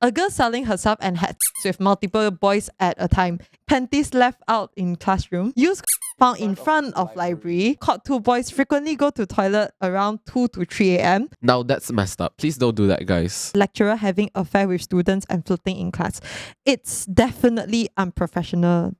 A girl selling herself and had sex with multiple boys at a time. Panties left out in classroom. Used found in front of library. Caught two boys frequently go to toilet around 2 to 3 a.m. Now that's messed up. Please don't do that, guys. Lecturer having affair with students and flirting in class. It's definitely unprofessional.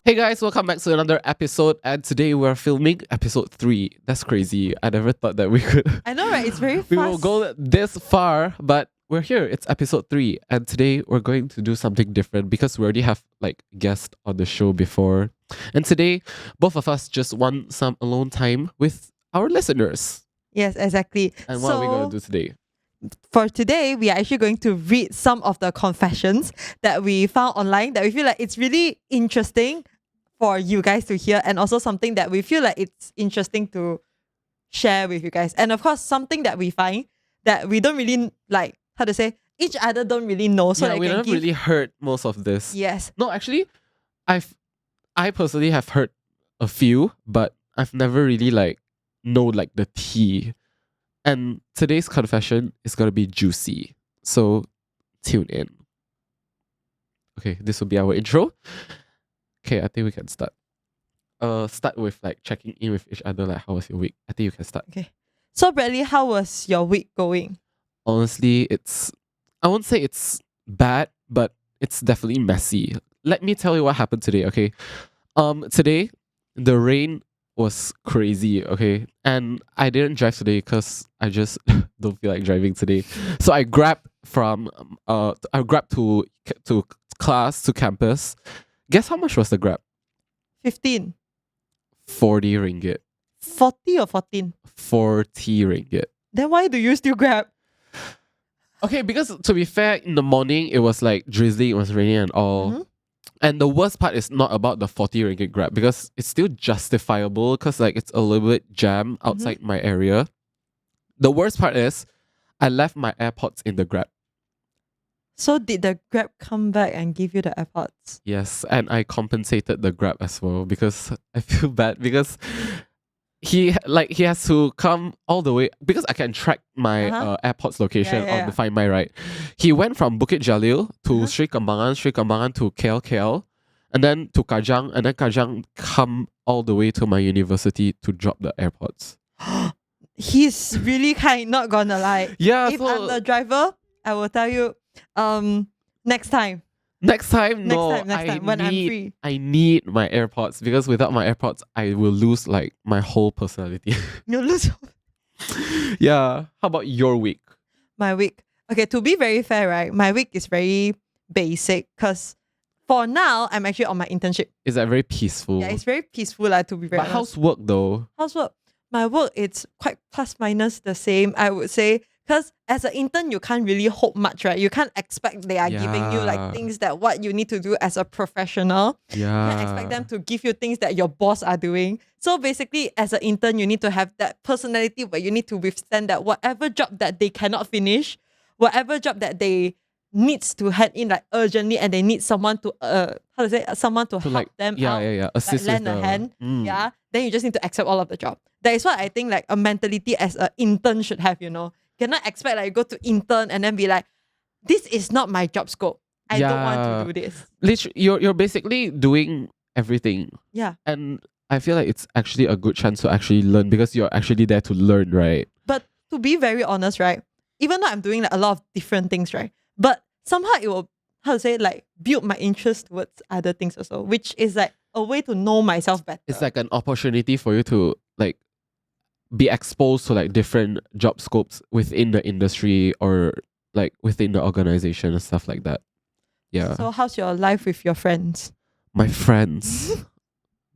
Hey guys, welcome back to another episode, and today we're filming episode 3. That's crazy. I never thought that we could. I know, right? It's very fast. We will go this far, but we're here. It's episode 3, and today we're going to do something different because we already have like guests on the show before. And today, both of us just want some alone time with our listeners. Yes, exactly. And what are we going to do today? For today, we are actually going to read some of the confessions that we found online that we feel like it's really interesting for you guys to hear, and also something that we feel like it's interesting to share with you guys. And of course, something that we find that we don't really like, how to say, each other don't really know. So Yeah, we haven't really heard most of this. Yes. No, actually, I personally have heard a few, but I've never really know the tea. And today's confession is gonna be juicy. So tune in. Okay, this will be our intro. Okay, I think we can start. Start with checking in with each other, how was your week? I think you can start. Okay. So Bradley, how was your week going? Honestly, I won't say it's bad, but it's definitely messy. Let me tell you what happened today, okay? Today the rain was crazy, okay? And I didn't drive today because I just don't feel like driving today. So I grabbed to class, to campus. Guess how much was the grab? 15. 40 ringgit. 40 or 14? 40 ringgit. Then why do you still grab? Okay, because to be fair, in the morning it was drizzling, it was raining and all. Mm-hmm. And the worst part is not about the 40 ringgit grab because it's still justifiable because it's a little bit jam outside my area. The worst part is I left my AirPods in the grab. So did the Grab come back and give you the AirPods? Yes, and I compensated the Grab as well because I feel bad because he has to come all the way because I can track my AirPods location on the Find My, right? He went from Bukit Jalil to Sri Kembangan to KL, and then to Kajang, and then Kajang come all the way to my university to drop the AirPods. He's really kind, not gonna lie. Yeah, if I'm the driver, I will tell you, next time. Next time, when I'm free. I need my AirPods because without my AirPods, I will lose my whole personality. You'll lose. Yeah. How about your week? My week. Okay, to be very fair, right? My week is very basic because for now, I'm actually on my internship. Is that very peaceful? Yeah, it's very peaceful, to be very honest. But housework though? Housework. My work, it's quite plus minus the same, I would say. Because as an intern, you can't really hope much, right? You can't expect they are giving you things that what you need to do as a professional. Yeah. You can't expect them to give you things that your boss are doing. So basically, as an intern, you need to have that personality where you need to withstand that whatever job that they cannot finish, whatever job that they needs to hand in urgently, and they need someone to someone to help them out. Assist lend a hand. Yeah. Then you just need to accept all of the job. That is what I think a mentality as an intern should have, Cannot expect you go to intern and then be like, this is not my job scope. I don't want to do this. Literally, you're basically doing everything. Yeah. And I feel like it's actually a good chance to actually learn because you're actually there to learn, right? But to be very honest, right? Even though I'm doing a lot of different things, right? But somehow it will, build my interest towards other things also, which is a way to know myself better. It's an opportunity for you to be exposed to different job scopes within the industry or within the organization and stuff like that. Yeah. So how's your life with your friends? My friends.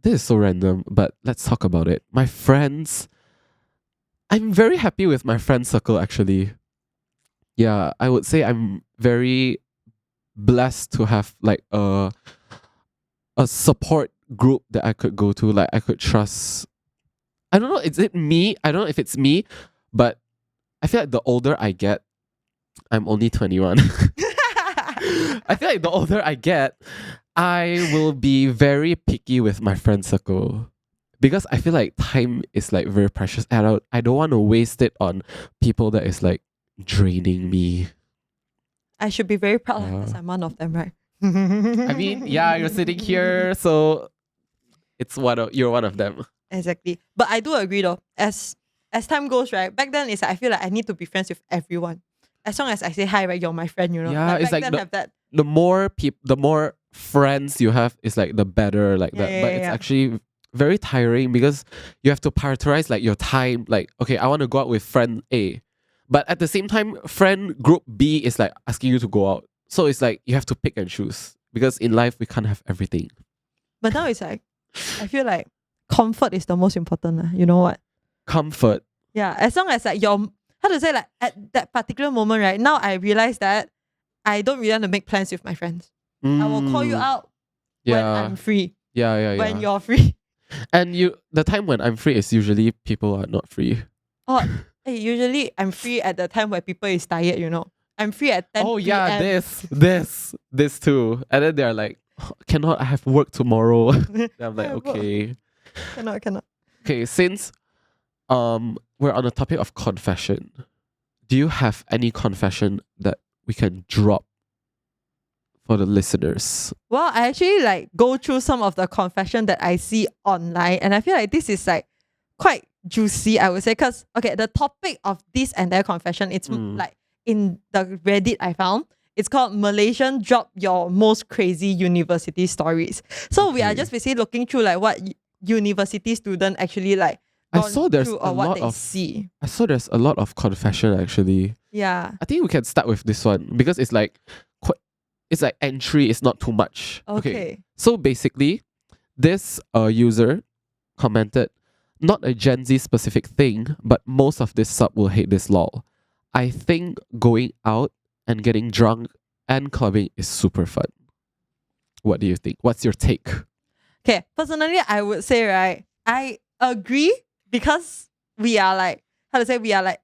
This is so random, but let's talk about it. My friends. I'm very happy with my friend circle actually. Yeah, I would say I'm very blessed to have a support group that I could go to, I could trust. I don't know, is it me? I don't know if it's me, but I feel the older I get, I'm only 21. I feel the older I get, I will be very picky with my friend circle because I feel like time is like very precious, and I don't want to waste it on people that is like draining me. I should be very proud Yeah. because I'm one of them, right? I mean, yeah, you're sitting here, so you're one of them. Exactly. But I do agree though. As time goes, right? Back then it's like, I feel like I need to be friends with everyone. As long as I say hi, right, you're my friend, you know. Yeah, like it's back like then have that. the more friends you have is like the better, like Yeah, that. yeah, But yeah, it's yeah. actually very tiring because you have to prioritize like your time. Like, okay, I want to go out with friend A, but at the same time, friend group B is like asking you to go out. So it's like you have to pick and choose because in life we can't have everything. But now it's like, I feel like comfort is the most important. You know what? Comfort. Yeah. As long as like how to say, like at that particular moment, right? Now I realize that I don't really want to make plans with my friends. I will call you Mm, out when I'm free. yeah. When you're free. And the time when I'm free is usually people are not free. Oh, hey, usually I'm free at the time where people is tired, you know. I'm free at 10 Oh yeah, PM. this too. And then they're like, "Oh, cannot, I have work tomorrow." Then I'm like, I have work. okay. Cannot. Okay, since we're on the topic of confession, do you have any confession that we can drop for the listeners? Well, I actually like go through some of the confession that I see online, and I feel like this is like quite juicy, I would say. Because okay, the topic of this entire confession, it's like in the Reddit I found. It's called Malaysian Drop Your Most Crazy University Stories. So we are Okay. just basically looking through like what university student actually like I gone saw there's through a or what lot they of see. I saw there's a lot of confession actually. Yeah. I think we can start with this one because it's like it's like entry is not too much. Okay. So basically, this user commented, not a Gen Z specific thing, but most of this sub will hate this lol. I think going out and getting drunk and clubbing is super fun. What do you think? What's your take? Okay, personally, I would say, right, I agree because we are like, how to say, we are like,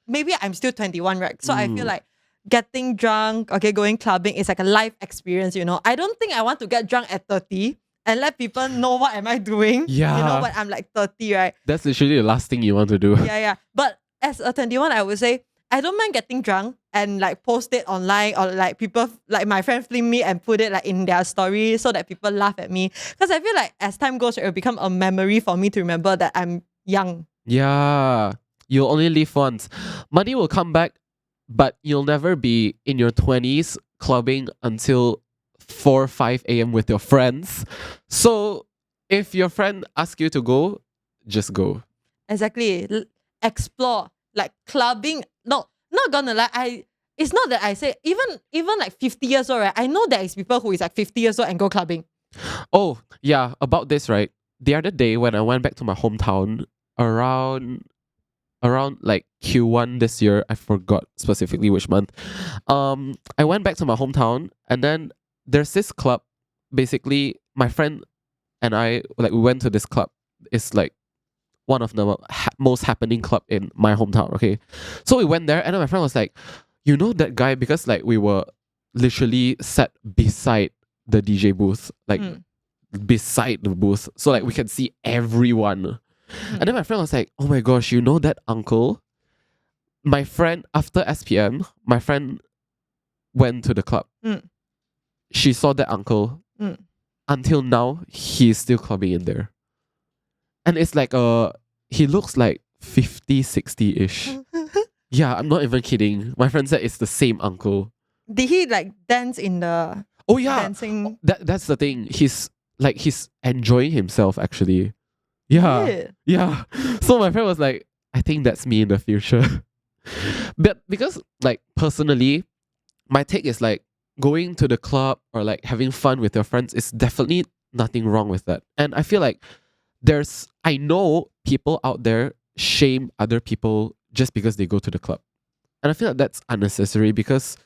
maybe I'm still 21, right? So I feel like getting drunk, okay, going clubbing is like a life experience, you know. I don't think I want to get drunk at 30 and let people know what am I doing, Yeah. you know, when I'm like 30, right? That's literally the last thing you want to do. Yeah. But as a 21, I would say, I don't mind getting drunk and like post it online or like people, like my friend fling me and put it like in their story so that people laugh at me. Because I feel like as time goes, it will become a memory for me to remember that I'm young. Yeah. You'll only live once. Money will come back, but you'll never be in your 20s clubbing until 4 5 a.m. with your friends. So if your friend asks you to go, just go. Exactly. Explore. Like clubbing. No, not gonna lie. It's not that I say even like 50 years old, right? I know there is people who is like 50 years old and go clubbing. Oh, yeah, about this, right? The other day when I went back to my hometown around like Q1 this year, I forgot specifically which month. I went back to my hometown and then there's this club. Basically, my friend and I, like, we went to this club. It's like one of the most happening club in my hometown. Okay, so we went there and then my friend was like, you know that guy, because like we were literally sat beside the DJ booth, like beside the booth, so like we can see everyone. And then my friend was like, oh my gosh, you know that uncle? My friend, after SPM, my friend went to the club. She saw that uncle. Until now, he's still clubbing in there. And it's like he looks like 50, 60-ish. Yeah, I'm not even kidding. My friend said it's the same uncle. Did he like dance in the Oh yeah. dancing? That's the thing. He's enjoying himself actually. Yeah. Yeah. So my friend was like, I think that's me in the future. But because like personally, my take is like going to the club or like having fun with your friends is definitely nothing wrong with that. And I feel like I know people out there shame other people just because they go to the club. And I feel like that's unnecessary because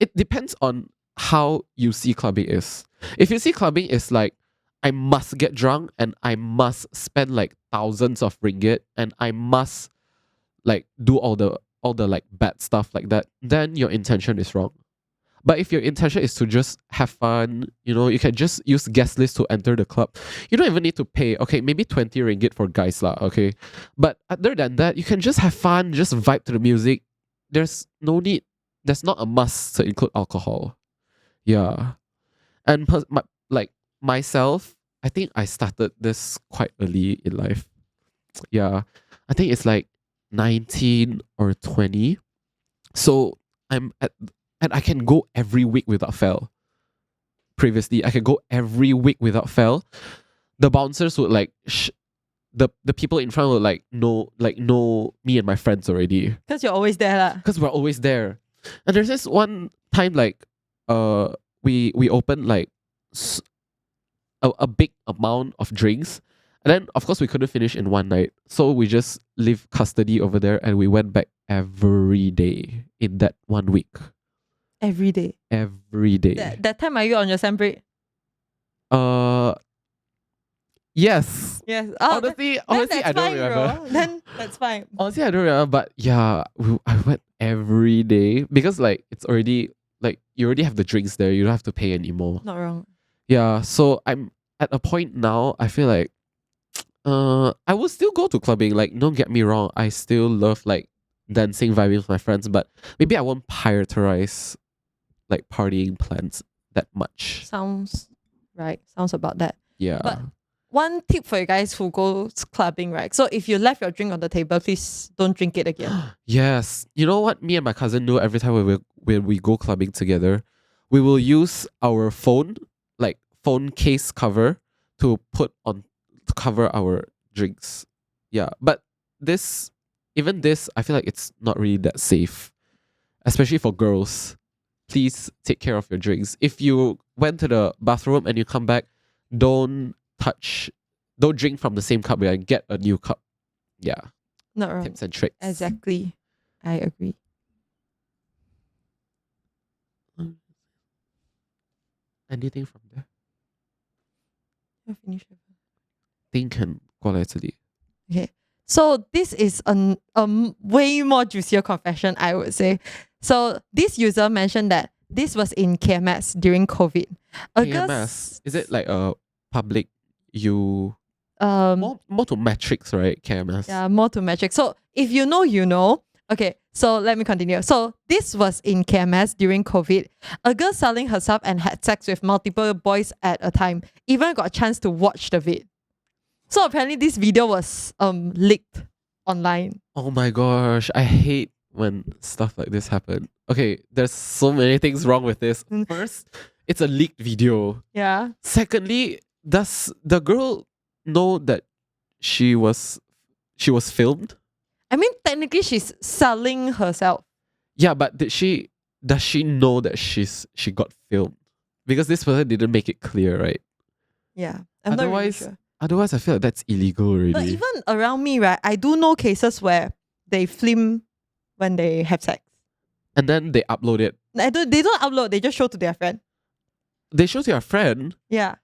it depends on how you see clubbing is. If you see clubbing is like, I must get drunk and I must spend like thousands of ringgit and I must like do all the like bad stuff like that, then your intention is wrong. But if your intention is to just have fun, you can just use guest list to enter the club. You don't even need to pay. Okay, maybe 20 ringgit for guys lah, okay? But other than that, you can just have fun, just vibe to the music. There's no need, there's not a must to include alcohol. Yeah. And like myself, I think I started this quite early in life. Yeah. I think it's like 19 or 20. So and I can go every week without fail. Previously, I could go every week without fail. The bouncers would like the people in front would know me and my friends already. Because you're always there lah. Because we're always there. And there's this one time like we opened like a big amount of drinks. And then of course we couldn't finish in one night. So we just leave custody over there and we went back every day in that 1 week. Every day. Every day. That time are you on your sem break? Yes. Yes. Honestly, I don't remember. Then that's fine. Honestly, I don't remember. But yeah, I went every day because like it's already like you already have the drinks there. You don't have to pay anymore. Not wrong. Yeah. So I'm at a point now. I feel like I will still go to clubbing. Like, don't get me wrong. I still love like dancing, vibing with my friends. But maybe I won't prioritize like partying plans that much. Sounds right. Sounds about that. Yeah. But one tip for you guys who goes clubbing, right? So if you left your drink on the table, please don't drink it again. Yes. You know what me and my cousin do every time when we go clubbing together? We will use our phone case cover to put on to cover our drinks. Yeah. But even this, I feel like it's not really that safe. Especially for girls. Please take care of your drinks. If you went to the bathroom and you come back, don't drink from the same cup and get a new cup. Yeah. Not wrong. Tips and tricks. Exactly. I agree. Anything from there? You're finished. Think can go来这里. Okay. So this is a way more juicier confession, I would say. So this user mentioned that this was in KMS during COVID. KMS? Is it like a public more to metrics, right? KMS. Yeah, more to metrics. So if you know, you know. Okay, so let me continue. So this was in KMS during COVID. A girl selling herself and had sex with multiple boys at a time. Even got a chance to watch the vid. So apparently this video was leaked online. Oh my gosh, I hate when stuff like this happen. Okay, there's so many things wrong with this. First, it's a leaked video. Yeah. Secondly, does the girl know that she was filmed? I mean, technically she's selling herself. Yeah, but does she know that she got filmed? Because this person didn't make it clear, right? Yeah. I'm not really sure. Otherwise, I feel like that's illegal already. But even around me, right, I do know cases where they film when they have sex. And then they upload it. They don't upload, they just show to their friend. They show to your friend? Yeah.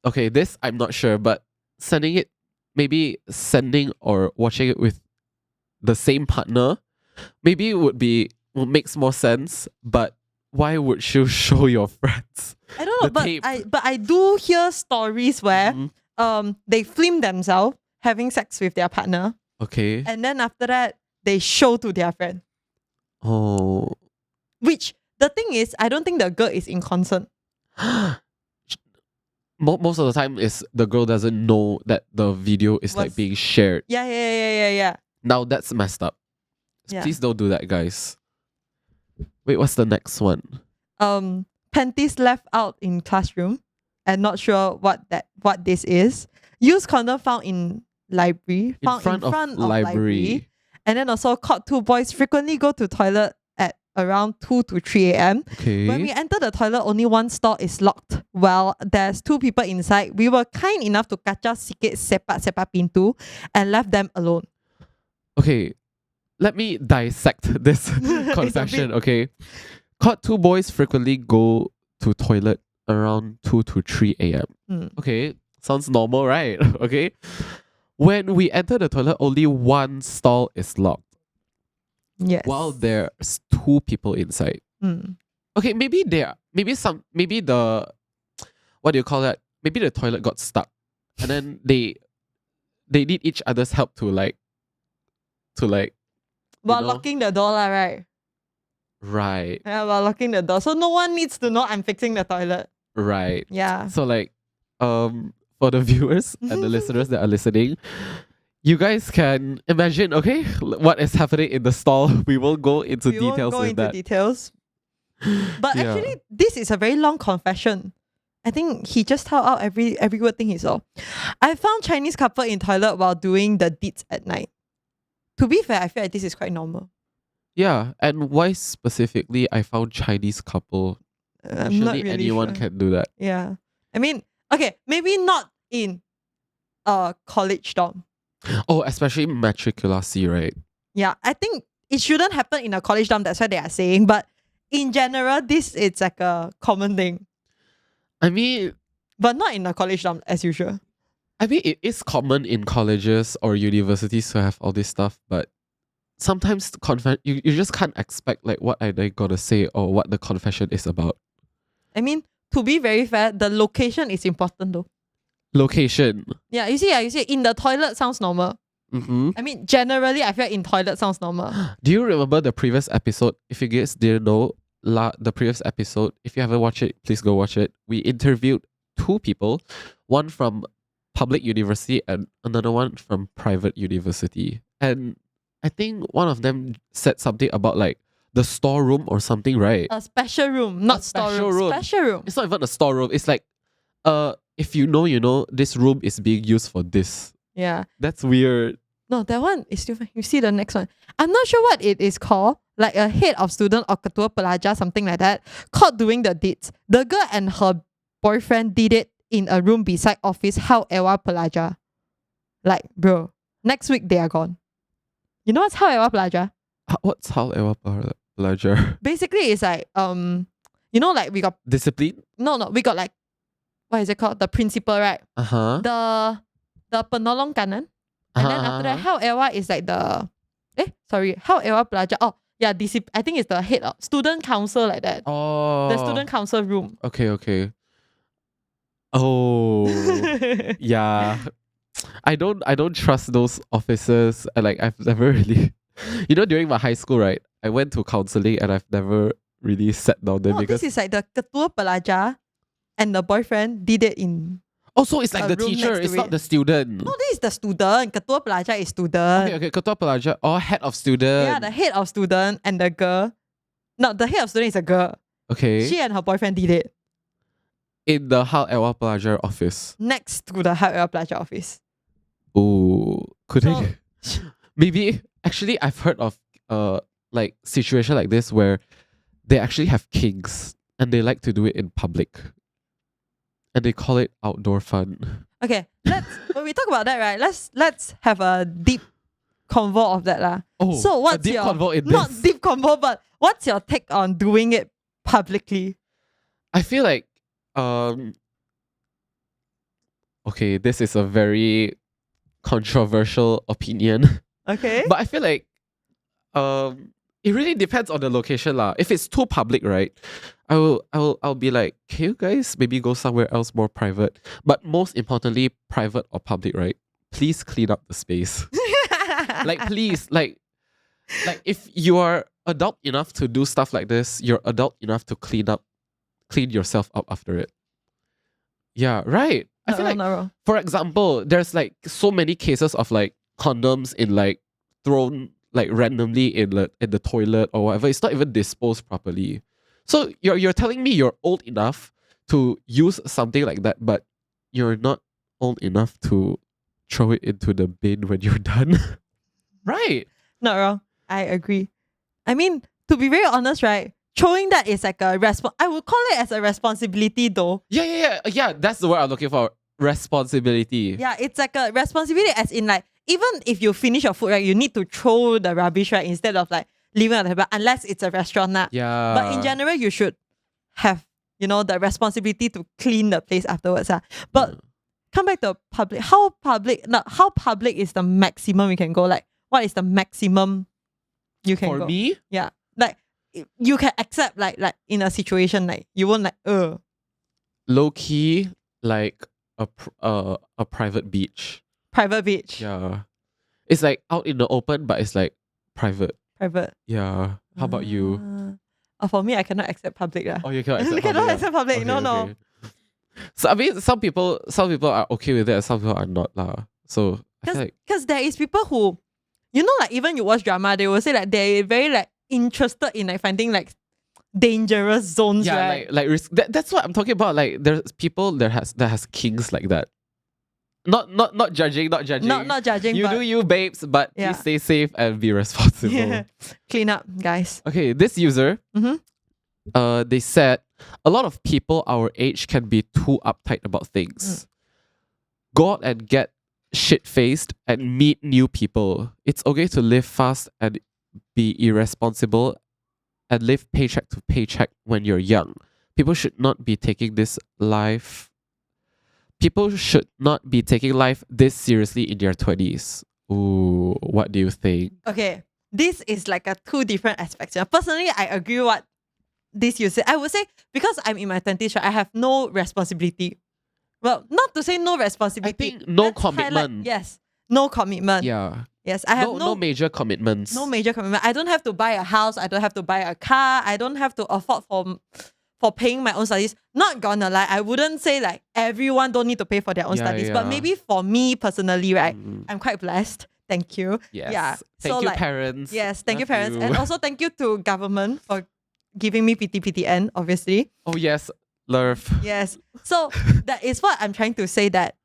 Okay, this I'm not sure, but sending or watching it with the same partner, maybe would makes more sense, but why would you show your friends? I don't know, but I do hear stories where they film themselves having sex with their partner. Okay. And then after that, they show to their friend. Oh. Which the thing is, I don't think the girl is in consent. Most of the time is the girl doesn't know that the video is like being shared. Yeah. Now that's messed up. Yeah. Please don't do that, guys. Wait, what's the next one? Panties left out in classroom. And not sure what this is. Used condom found in library. In front of library. And then also caught two boys frequently go to toilet at around 2 to 3 a.m. Okay. When we enter the toilet, only one stall is locked. Well, there's two people inside. We were kind enough to kaca sikit sepak pintu and left them alone. Okay, let me dissect this confession, okay? Caught two boys frequently go to toilet around 2 to 3 a.m. Okay, sounds normal, right? Okay. When we enter the toilet, only one stall is locked. Yes. while there's two people inside. Mm. Okay, maybe the what do you call that? Maybe the toilet got stuck, and then they need each other's help to like While know, locking the door, lah, right? right, Yeah, while locking the door. So no one needs to know I'm fixing the toilet. right. Yeah. So like, for the viewers and the listeners that are listening, you guys can imagine, okay, what is happening in the stall. We won't go into We won't details go with into that. details. But Yeah. actually, this is a very long confession. I think he just held out every good thing he saw. I found Chinese couple in toilet while doing the deeds at night. To be fair, I feel like this is quite normal. Yeah, and why specifically I found Chinese couple? I'm not Usually really anyone sure. can do that. Yeah. I mean, okay, maybe not in a college dorm. Oh, especially matriculasi, right? Yeah, I think it shouldn't happen in a college dorm. That's what they are saying. But in general, this is like a common thing. I mean, But not in a college dorm as usual. it is common in colleges or universities to have all this stuff, but sometimes you just can't expect like what are they gonna say or what the confession is about. I mean, to be very fair, the location is important though. Location. Yeah, you see, in the toilet sounds normal. Mm-hmm. I mean, generally, I feel in toilet sounds normal. Do you remember the previous episode? If you guys didn't know, the previous episode, if you haven't watched it, please go watch it. We interviewed two people, one from public university and another one from private university. And I think one of them said something about like the storeroom or something, right? A special room, not special storeroom. room. Special room. It's not even a storeroom. It's like, if you know, this room is being used for this. Yeah. That's weird. No, that one is different. You see the next one. I'm not sure what it is called, like a head of student or ketua pelajar, something like that, caught doing the deeds. The girl and her boyfriend did it in a room beside office Hal Ewa Pelajar. Like, bro, next week they are gone. You know what's Hal Ewa Pelajar? What's how ever pleasure? Basically, it's like you know, like we got Discipline? we got like what is it called? The principal, right? Uh-huh. The penolong kanan. And then after that, Hal Ewa is like the Hal Ewa Pelajar. Oh, yeah, I think it's the head of student council like that. Oh. The student council room. Okay. Oh. Yeah. I don't trust those officers. I've never really during my high school, right? I went to counseling and I've never really sat down there No, because this is like the ketua pelajar and the boyfriend did it in. oh, so it's like a the room teacher, next to it's not it. the student. No, this is the student. Ketua pelajar is student. Okay, ketua pelajar or head of student. Yeah, the head of student and the girl. No, the head of student is a girl. Okay. She and her boyfriend did it In the Hal Ewa Pelajar office. next to the Hal Ewa Pelajar office. Oh, could So- I? Maybe actually I've heard of like situation like this where they actually have kinks and they like to do it in public, and they call it outdoor fun. Okay, when we talk about that, right? Let's have a deep convo of that lah. Oh, So what's a deep your convo in not this? deep convo, but what's your take on doing it publicly? I feel like okay, this is a very controversial opinion. Okay. But I feel like it really depends on the location lah. If it's too public, right? I'll be like, can you guys maybe go somewhere else more private? But most importantly, private or public, right? Please clean up the space. Like please, like if you are adult enough to do stuff like this, you're adult enough to clean yourself up after it. Yeah, right. I feel like for example, there's like so many cases of like condoms in like thrown like randomly in the toilet or whatever. It's not even disposed properly. So you're telling me you're old enough to use something like that, but you're not old enough to throw it into the bin when you're done. Right. Not wrong. I agree. I mean, to be very honest, right? Throwing that is like a I would call it as a responsibility though. Yeah. That's the word I'm looking for. Responsibility. Yeah, it's like a responsibility as in like, even if you finish your food, right, you need to throw the rubbish, right, instead of like leaving it at the table, unless it's a restaurant. Yeah. But in general, you should have, the responsibility to clean the place afterwards. But come back to public. How public is the maximum we can go? Like, what is the maximum you can For go. me, Yeah. Like you can accept like in a situation like you won't like low key, like a private beach. private beach. Yeah. It's like out in the open, but it's like private. Private. Yeah. How about you? For me, I cannot accept public. Oh, you cannot accept cannot public. accept public. Okay, No. okay. So I mean, some people are okay with it, and some people are not lah. So I feel like Because there is people who, like even you watch drama, they will say like they're very like interested in like finding like dangerous zones, yeah, right? like risk. That's what I'm talking about. Like there's people that has kings like that. Not judging, not judging. Not judging, You but do you, babes, but Yeah. please stay safe and be responsible. clean up, guys. Okay, this user, they said a lot of people our age can be too uptight about things. Go out and get shit faced and meet new people. It's okay to live fast and be irresponsible and live paycheck to paycheck when you're young. People should not be taking life this seriously in their 20s. Ooh, what do you think? Okay, this is like a two different aspects. Personally, I agree what this you said. I would say because I'm in my 20s, right, I have no responsibility. Well, not to say no responsibility. I think no Let's commitment. highlight- yes, no commitment. Yeah. Yes, I have no major commitments. no major commitment. I don't have to buy a house. I don't have to buy a car. I don't have to afford for paying my own studies. Not gonna lie, I wouldn't say like everyone don't need to pay for their own Yeah, studies. But yeah. maybe for me personally, right, I'm quite blessed. Thank you. Yes. Yeah. Thank So, you, like, parents. Yes, thank you, Love parents. And also thank you to government for giving me PTPTN, obviously. Oh yes, love. Yes. So that is what I'm trying to say that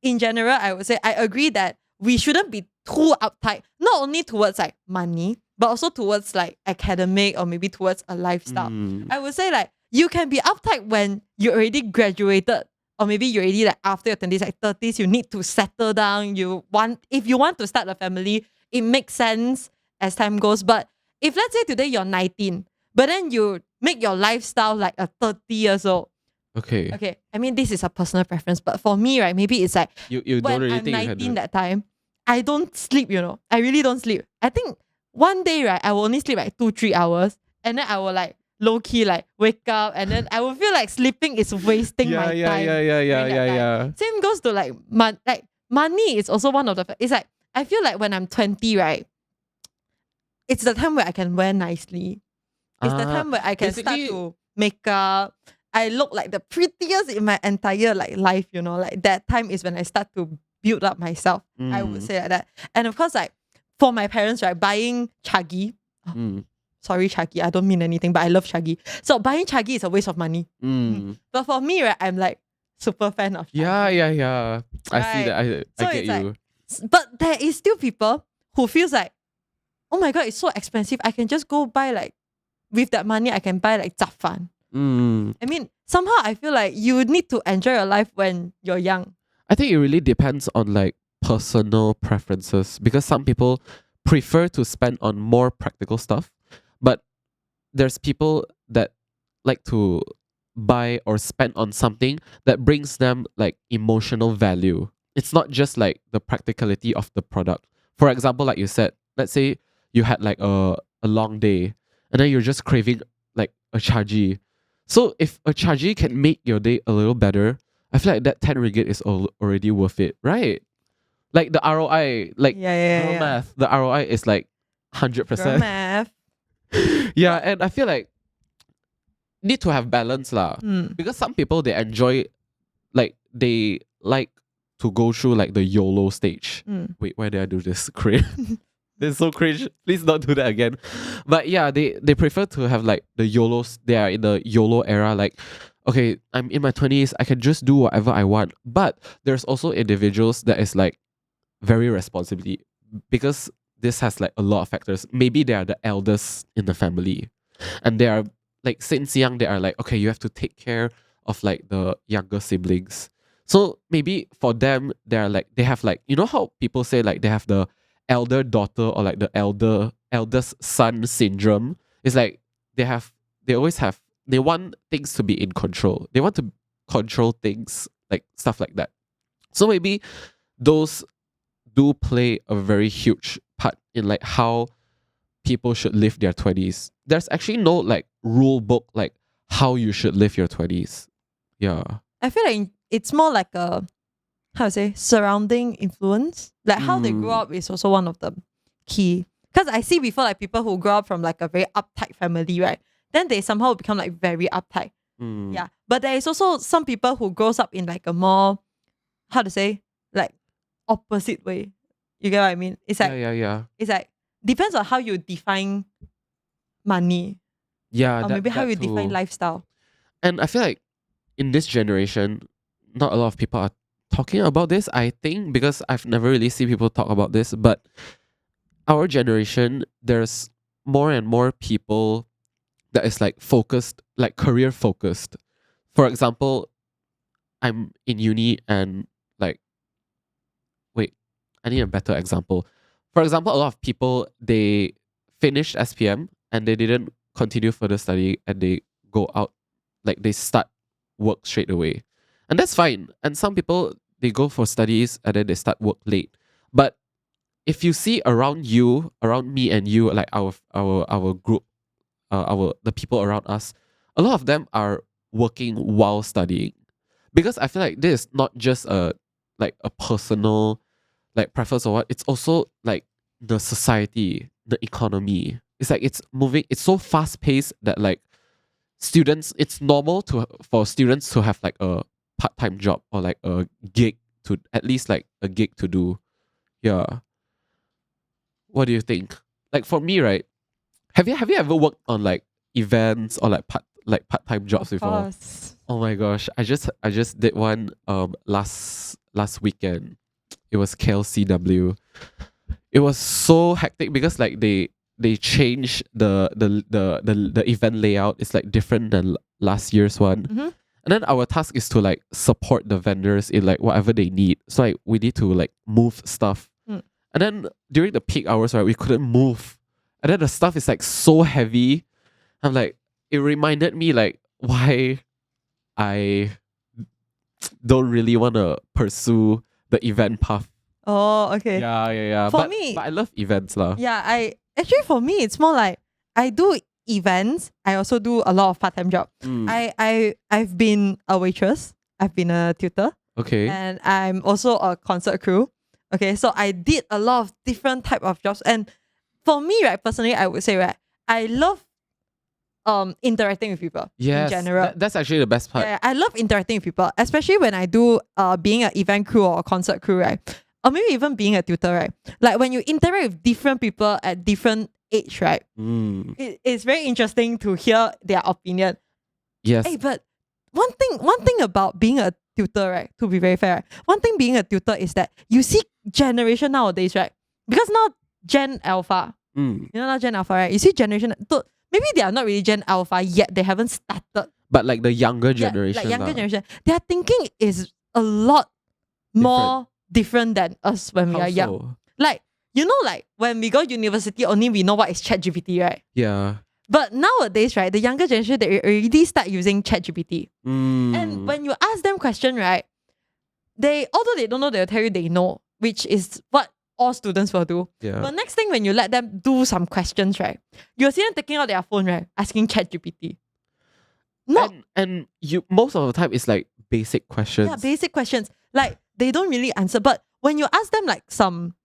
in general, I would say I agree that we shouldn't be too uptight, not only towards like money, but also towards like academic or maybe towards a lifestyle. I would say like you can be uptight when you already graduated or maybe you already like after your 20s, like 30s, you need to settle down. If you want to start a family, it makes sense as time goes. But if let's say today you're 19, but then you make your lifestyle like a 30 years old. Okay. I mean, this is a personal preference, but for me, right, maybe it's like You when don't really I'm think you can 19 do it. that time, I don't sleep, I really don't sleep. I think one day, right, I will only sleep like 2-3 hours and then I will like low key like wake up and then I will feel like sleeping is wasting my time. Yeah. Same goes to like money is also one of the it's like I feel like when I'm 20, right, it's the time where I can wear nicely. It's the time where I can start basically- to make up. I look like the prettiest in my entire like life, like that time is when I start to build up myself. I would say like that. And of course, like for my parents, right, buying chuggy. Sorry, chuggy. I don't mean anything, but I love chuggy. So buying chuggy is a waste of money. But for me, right, I'm like super fan of chuggy. Yeah. I see that. So I get it's like- you. But there is still people who feels like, oh my god, it's so expensive. I can just go buy like with that money, I can buy like zafan. I mean, somehow I feel like you need to enjoy your life when you're young. I think it really depends on like personal preferences because some people prefer to spend on more practical stuff, but there's people that like to buy or spend on something that brings them like emotional value. It's not just like the practicality of the product. For example, like you said, let's say you had like a long day and then you're just craving like a chaji. So if a chaji can make your day a little better, I feel like that 10 ringgit is already worth it, right? Like the ROI, like girl math, the ROI is like 100%. Girl math. Yeah, and I feel like need to have balance lah. Because some people they enjoy, like they like to go through like the YOLO stage. Wait, why did I do this? Cringe. This is so cringe. Please don't do that again. But yeah, they prefer to have like the YOLOs. They are in the YOLO era. Like, okay, I'm in my 20s. I can just do whatever I want. But there's also individuals that is like very responsibly because this has like a lot of factors. Maybe they are the eldest in the family, and they are like since young they are like, okay, you have to take care of like the younger siblings. So maybe for them they're like they have like, you know how people say like they have the elder daughter or like the eldest son syndrome. It's like they want things to be in control. They want to control things, like stuff like that. So maybe those do play a very huge part in like how people should live their 20s. There's actually no like rule book like how you should live your 20s. Yeah. I feel like it's more like a, how to say, surrounding influence. Like how they grow up is also one of the key. Because I see before like people who grow up from like a very uptight family, right? Then they somehow become like very uptight. Yeah. But there is also some people who grows up in like a more, how to say, like opposite way. You get what I mean? It's like, Yeah. it's like, depends on how you define money. Yeah. Or maybe how you too. define lifestyle. And I feel like in this generation, not a lot of people are talking about this, I think, because I've never really seen people talk about this. But our generation, there's more and more people that is like focused, like career focused. For example, I'm in uni and like, wait, I need a better example. For example, a lot of people, they finished SPM and they didn't continue further study and they go out, like they start work straight away. And that's fine. And some people, they go for studies and then they start work late. But if you see around you, around me and you, like our group, the people around us, a lot of them are working while studying. Because I feel like this is not just a personal like preference or what, it's also like the society, the economy. It's like it's moving, it's so fast paced that like students, it's normal for students to have like a part-time job or like a gig, to at least like a gig to do. Yeah. What do you think? Like for me, right? Have you ever worked on like events or like part-time jobs Of before? course. Oh my gosh, I just did one last weekend. It was KLCW. It was so hectic because like they changed the event layout. It's like different than last year's one. Mm-hmm. And then our task is to like support the vendors in like whatever they need. So like we need to like move stuff. And then during the peak hours, right, we couldn't move. And then the stuff is like so heavy. I'm like, it reminded me like why I don't really want to pursue the event path. Oh, okay. Yeah. For me, but I love events lah. yeah, for me it's more like I do events. I also do a lot of part-time job. I've been a waitress. I've been a tutor. Okay. And I'm also a concert crew. Okay, so I did a lot of different type of jobs. And for me, right, personally, I would say, right, I love interacting with people Yes, in general. that's actually the best part. Yeah, I love interacting with people, especially when I do being an event crew or a concert crew, right? Or maybe even being a tutor, right? Like when you interact with different people at different age, right? It's very interesting to hear their opinion. Yes. Hey, but one thing about being a tutor, right? To be very fair, right? One thing being a tutor is that you see generation nowadays, right? Because now Gen Alpha, you know now Gen Alpha, right? You see generation. Maybe they are not really Gen Alpha yet. They haven't started. But like the younger generation, like younger generation, their thinking is a lot more different than us when we are young. So? Like, you know, like when we go university, only we know what is ChatGPT, right? Yeah. But nowadays, right, the younger generation, they already start using ChatGPT. And when you ask them question, right, although they don't know, they'll tell you they know, which is what all students will do. Yeah. But next thing, when you let them do some questions, right, you'll see them taking out their phone, right, asking ChatGPT. And you most of the time it's like basic questions. Yeah, basic questions. Like they don't really answer. But when you ask them like some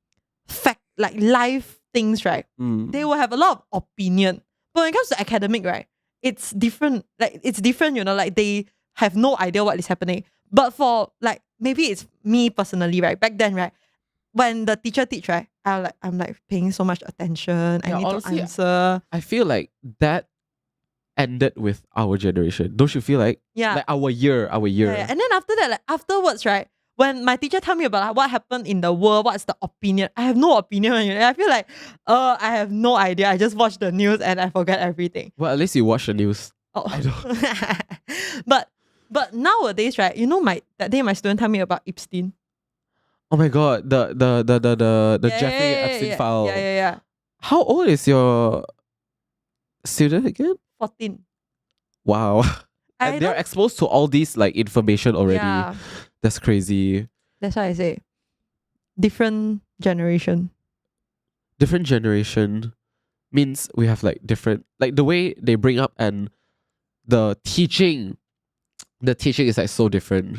fact, like life things, right, they will have a lot of opinion. But when it comes to academic, right, it's different. Like it's different, you know, like they have no idea what is happening. But for like maybe it's me personally, right? Back then, right, when the teacher teach, right, I'm like paying so much attention. I need honestly, to answer. I feel like that ended with our generation. Don't you feel like? Yeah. Like our year. Yeah. And then after that, like afterwards, right, when my teacher tell me about like, what happened in the world, what's the opinion, I have no opinion. You know? I feel like, I have no idea. I just watch the news and I forget everything. Well, at least you watch the news. Oh. I don't. But nowadays, right, you know, that day my student told me about Epstein. Oh my god, the Jeffrey Epstein file. Yeah. How old is your student again? 14. Wow. And they're exposed to all these like information already. Yeah. That's crazy. That's why I say different generation. Different generation. means we have like different, like the way they bring up and the teaching is like so different.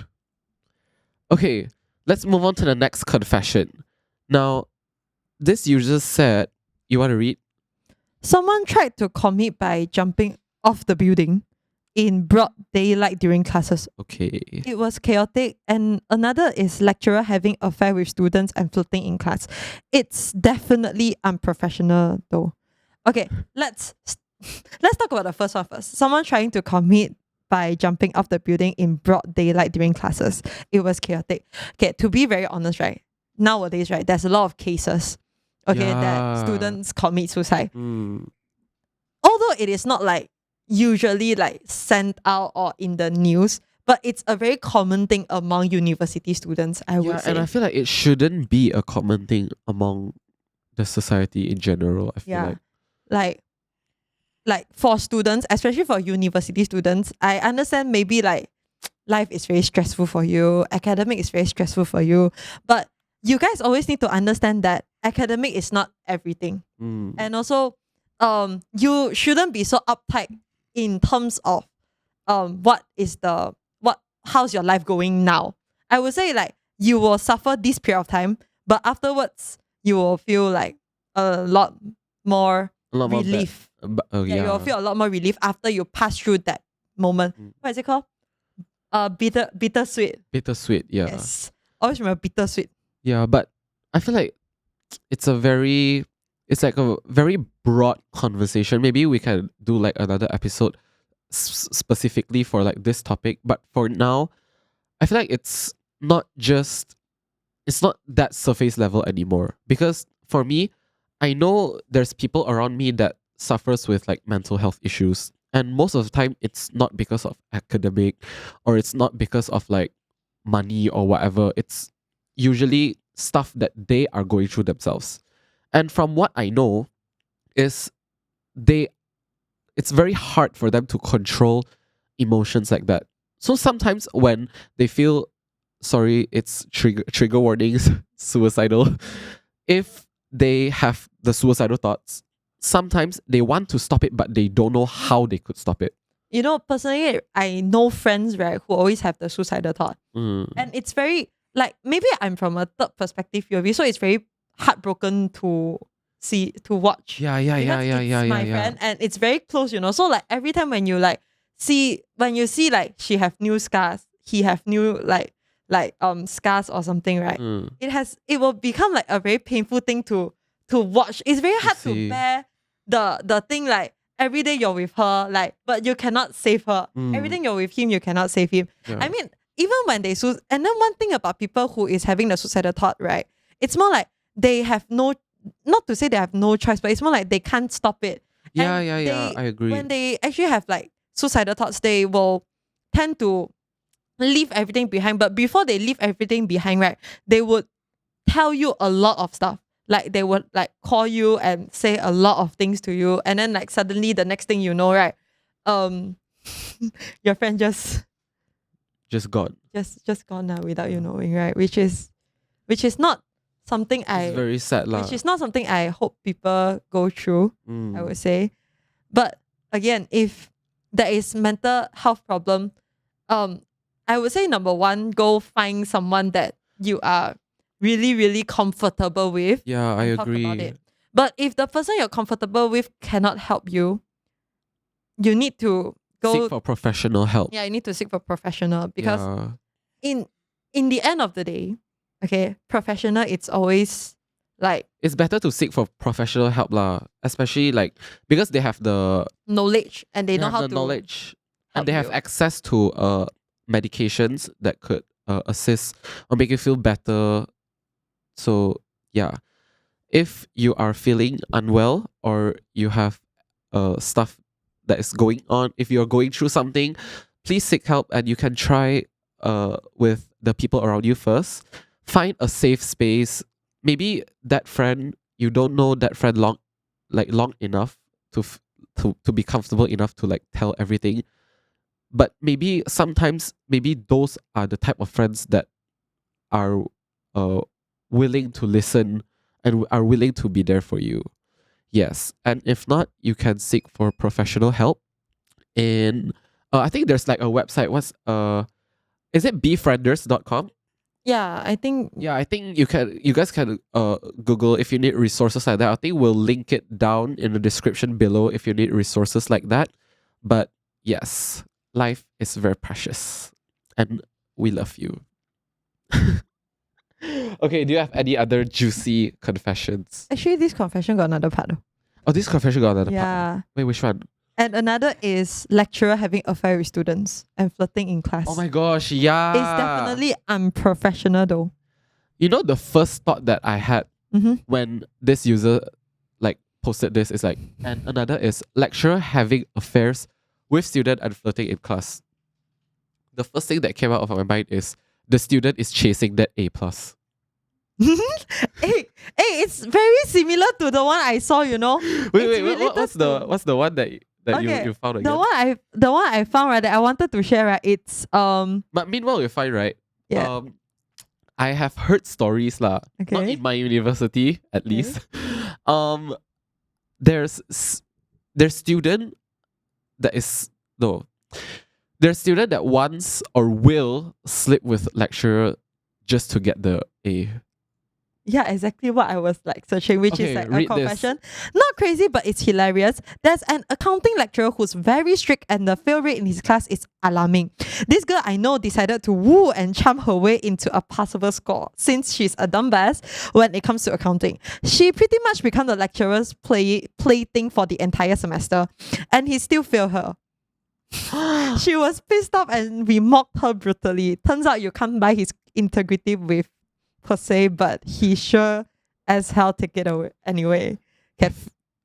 Okay, let's move on to the next confession. Now, this user said, you want to read? Someone tried to commit by jumping off the building in broad daylight during classes. Okay. It was chaotic. And another is lecturer having affair with students and flirting in class. It's definitely unprofessional though. Okay, let's talk about the first one first. Someone trying to commit by jumping off the building in broad daylight during classes. It was chaotic. Okay, to be very honest, right? Nowadays, right, there's a lot of cases, okay, that Yeah. students commit suicide. Mm. Although it is not like usually like sent out or in the news, but it's a very common thing among university students, I would say. And I feel like it shouldn't be a common thing among the society in general. I feel like for students, especially for university students, I understand maybe like life is very stressful for you, academic is very stressful for you, but you guys always need to understand that academic is not everything. And also you shouldn't be so uptight in terms of how's your life going now. I would say like you will suffer this period of time, but afterwards you will feel like a lot more relief. You will feel a lot more relief after you pass through that moment. What is it called? Bittersweet. Bittersweet, yeah. Yes. Always remember bittersweet. Yeah, but I feel like it's like a very broad conversation. Maybe we can do like another episode specifically for like this topic. But for now, I feel like it's not that surface level anymore. Because for me, I know there's people around me that suffers with like mental health issues. And most of the time, it's not because of academic or it's not because of like money or whatever. It's usually stuff that they are going through themselves. And from what I know is it's very hard for them to control emotions like that. So sometimes when they feel, sorry, it's trigger warnings, suicidal, if they have the suicidal thoughts, sometimes they want to stop it, but they don't know how they could stop it. You know, personally, I know friends, right, who always have the suicidal thought. And it's very, like, maybe I'm from a third perspective POV, so it's very heartbroken to watch. Yeah. It's my friend, and it's very close, you know. So like every time when you see like she have new scars, he have new scars or something, right? It will become like a very painful thing to watch. It's very hard to bear the thing, like every day you're with her, like, but you cannot save her. Everything you're with him, you cannot save him. Yeah. I mean, even when they and then one thing about people who is having the suicidal thought, right? It's more like they have not to say they have no choice, but it's more like they can't stop it. Yeah, I agree. When they actually have like suicidal thoughts, they will tend to leave everything behind. But before they leave everything behind, right, they would tell you a lot of stuff. Like they would like call you and say a lot of things to you, and then like suddenly the next thing you know, right, your friend just gone. Just gone now without you knowing, right? Which is not something It's very sad lah. which is not something I hope people go through, I would say. But again, if there is mental health problem, I would say number one, go find someone that you are really, really comfortable with. Yeah, I agree. Talk about it. But if the person you're comfortable with cannot help you, you need to go seek for professional help. Yeah, you need to seek for professional, because in the end of the day, okay, professional, it's always like it's better to seek for professional help lah, especially like because they have the knowledge and they know how the to knowledge and they have you. access to medications that could assist or make you feel better. So yeah, if you are feeling unwell or you have stuff that is going on, if you're going through something, please seek help, and you can try with the people around you first. Find a safe space. Maybe that friend, you don't know that friend long enough to be comfortable enough to like tell everything. But maybe sometimes those are the type of friends that are willing to listen and are willing to be there for you. Yes. And if not, you can seek for professional help in I think there's like a website. What's is it befrienders.com? Yeah, I think Yeah, I think you guys can Google if you need resources like that. I think we'll link it down in the description below if you need resources like that. But yes, life is very precious and we love you. Okay, do you have any other juicy confessions? actually this confession got another part though. Oh, this confession got another part. Yeah. Wait, which one? And another is lecturer having affair with students and flirting in class. Oh my gosh, yeah. It's definitely unprofessional though. You know, the first thought that I had Mm-hmm. when this user like posted this is like, and another is lecturer having affairs with student and flirting in class. The first thing that came out of my mind is the student is chasing that A plus. hey, it's very similar to the one I saw, you know. Wait, related what's the one that Okay, you found again? the one I found right that I wanted to share right. It's But meanwhile, you find right. Yeah. I have heard stories lah. Not Okay. in my university, at Okay. least. There's student that is no. There's student that wants or will sleep with lecturer just to get the A. Yeah, exactly what I was like searching, which Okay, is like a read this. confession. Not crazy, but it's hilarious. There's an accounting lecturer who's very strict and the fail rate in his class is alarming. This girl I know decided to woo and charm her way into a passable score since she's a dumbass when it comes to accounting. She pretty much became the lecturer's plaything for the entire semester and he still failed her. She was pissed off and we mocked her brutally. Turns out you can't buy his integrity with per se, but he sure as hell take it away anyway.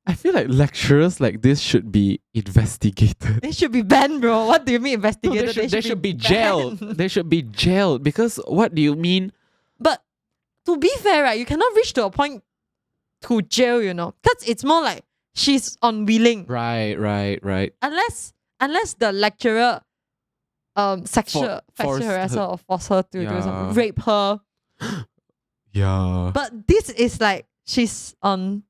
I feel like lecturers like this should be investigated. They should be banned, bro. What do you mean No, investigated? they should be banned. jailed. They should be jailed because what do you mean? But to be fair, right, you cannot reach to a point to jail, you know, because it's more like she's unwilling. Right. Unless the lecturer sexual forced harass her her. or force her to do Yeah. something, rape her. Yeah. But this is like she's on,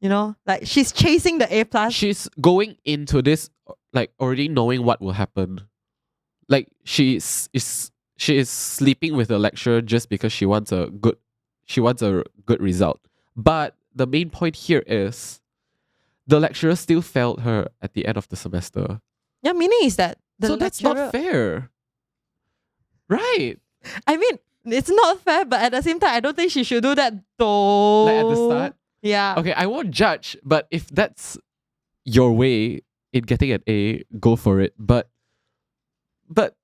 you know, like she's chasing the A plus. She's going into this like already knowing what will happen. Like she is sleeping with the lecturer just because she wants a good result. But the main point here is the lecturer still failed her at the end of the semester. Yeah, meaning is that the So that's lecturer, not fair. Right. I mean, it's not fair, but at the same time, I don't think she should do that though. Like at the start. Yeah. Okay, I won't judge, but if that's your way in getting an A, go for it. But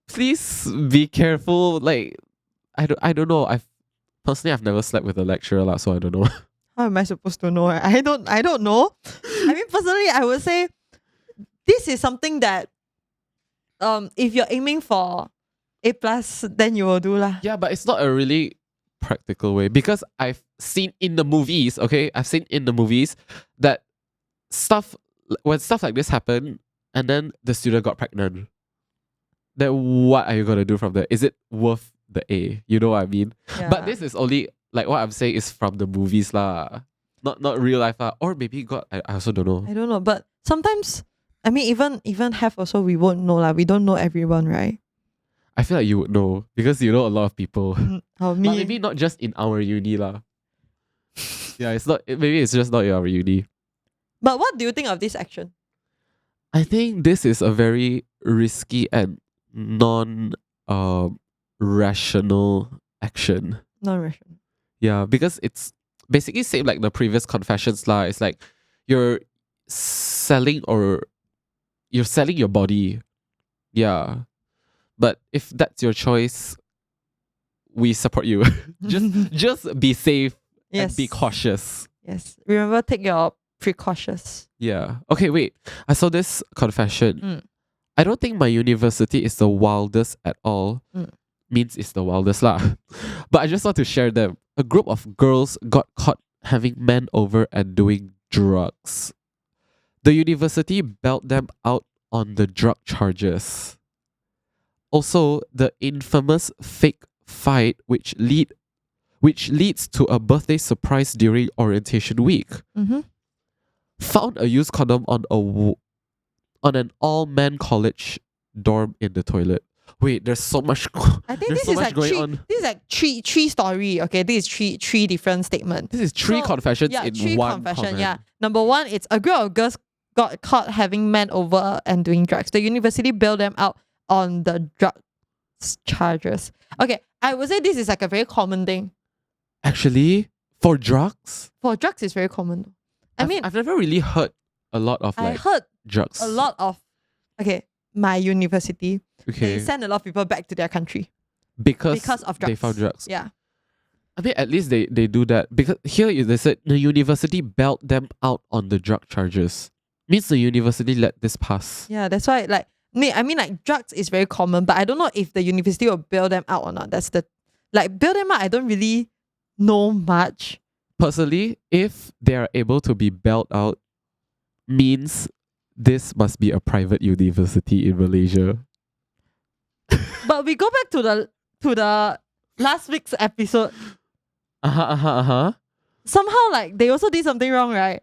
please be careful. Like I don't know. I've never slept with a lecturer lah, so I don't know. How am I supposed to know? I don't know. I mean, personally, I would say this is something that if you're aiming for A plus, then you will do lah. Yeah, but it's not a really practical way because I've seen in the movies, okay? I've seen in the movies that when stuff like this happen and then the student got pregnant, then what are you gonna do from there? Is it worth the A? You know what I mean? Yeah. But this is only like what I'm saying is from the movies lah. Not real life lah. Or maybe God, I also don't know. I don't know, but sometimes I mean even have also we won't know lah. We don't know everyone, right? I feel like you would know because you know a lot of people. Or But me. maybe not just in our uni lah. Yeah, it's not. Maybe it's just not in our uni. But what do you think of this action? I think this is a very risky and rational action. Non-rational. Yeah, because it's basically same like the previous confessions lah. It's like you're selling your body. Yeah. But if that's your choice, we support you. just be safe and be cautious. Yes. Remember, take your precautions. Yeah. Okay, wait. I saw this confession. I don't think my university is the wildest at all. Means it's the wildest lah. But I just want to share them. A group of girls got caught having men over and doing drugs. The university bailed them out on the drug charges. Also, the infamous fake fight which leads to a birthday surprise during orientation week. Mm-hmm. found a used condom on on an all-man college dorm in the toilet. Wait, there's so much. I think there's this so is much like going three. on. This is like three story. Okay, this is three different statements. This is three So, confessions Yeah, in three one confession. comment. Yeah, number one, it's a group of girls got caught having men over and doing drugs. The university bailed them out on the drugs charges. Okay, I would say this is like a very common thing. Actually, for drugs, For drugs, it's very common. I've never really heard a lot of I like heard drugs. a lot of my university, Okay, they send a lot of people back to their country because of drugs. they found drugs. Yeah. I mean, at least they do that because here they said the university bailed them out on the drug charges. Means the university let this pass. Yeah, that's why like drugs is very common, but I don't know if the university will bail them out or not. That's the bail them out, I don't really know much. Personally, if they are able to be bailed out, means this must be a private university in Malaysia. But we go back to the last week's episode. Somehow like they also did something wrong, right?